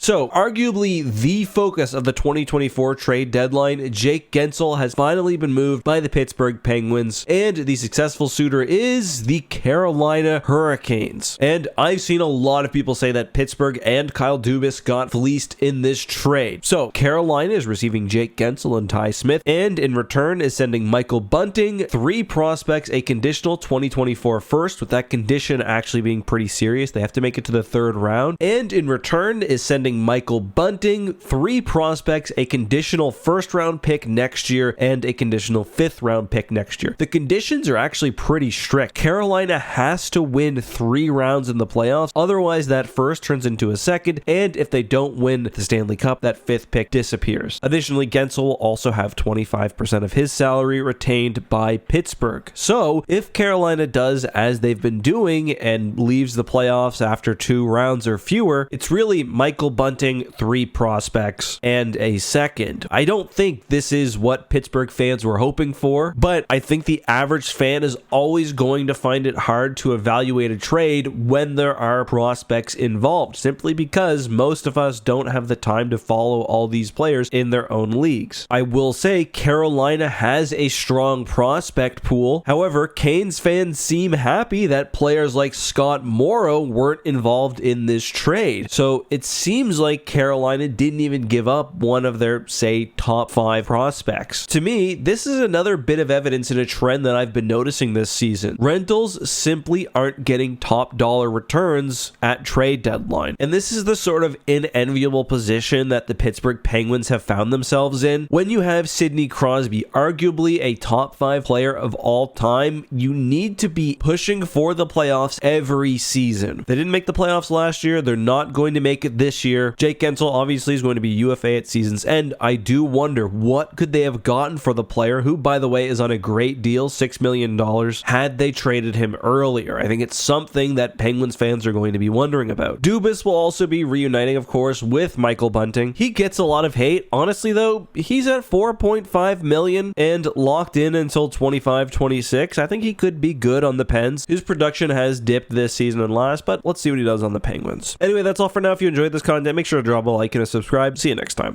So, arguably the focus of the 2024 trade deadline, Jake Guentzel has finally been moved by the Pittsburgh Penguins, and the successful suitor is the Carolina Hurricanes. And I've seen a lot of people say that Pittsburgh and Kyle Dubas got fleeced in this trade. So, Carolina is receiving Jake Guentzel and Ty Smith, and in return is sending Michael Bunting, 3 prospects, a conditional 2024 first, with that condition actually being pretty serious. They have to make it to the 3rd round. And in return is sending Michael Bunting, 3 prospects, a conditional 1st round pick next year, and a conditional 5th round pick next year. The conditions are actually pretty strict. Carolina has to win 3 rounds in the playoffs, otherwise that first turns into a second, and if they don't win the Stanley Cup, that 5th pick disappears. Additionally, Guentzel will also have 25% of his salary retained by Pittsburgh. So, if Carolina does as they've been doing and leaves the playoffs after 2 rounds or fewer, it's really Michael Bunting, 3 prospects, and a second. I don't think this is what Pittsburgh fans were hoping for, but I think the average fan is always going to find it hard to evaluate a trade when there are prospects involved, simply because most of us don't have the time to follow all these players in their own leagues. I will say Carolina has a strong prospect pool. However, Canes fans seem happy that players like Scott Morrow weren't involved in this trade. So it seems like Carolina didn't even give up one of their, say, top 5 prospects. To me, this is another bit of evidence in a trend that I've been noticing this season. Rentals simply aren't getting top dollar returns at trade deadline. And this is the sort of unenviable position that the Pittsburgh Penguins have found themselves in. When you have Sidney Crosby, arguably a top 5 player of all time, you need to be pushing for the playoffs every season. They didn't make the playoffs last year. They're not going to make it this year. Jake Guentzel obviously is going to be UFA at season's end. I do wonder what could they have gotten for the player, who, by the way, is on a great deal, $6 million, had they traded him earlier. I think it's something that Penguins fans are going to be wondering about. Dubas will also be reuniting, of course, with Michael Bunting. He gets a lot of hate. Honestly, though, he's at $4.5 million and locked in until 25-26. I think he could be good on the Pens. His production has dipped this season and last, but let's see what he does on the Penguins. Anyway, that's all for now. If you enjoyed this content, make sure to drop a like and a subscribe. See you next time.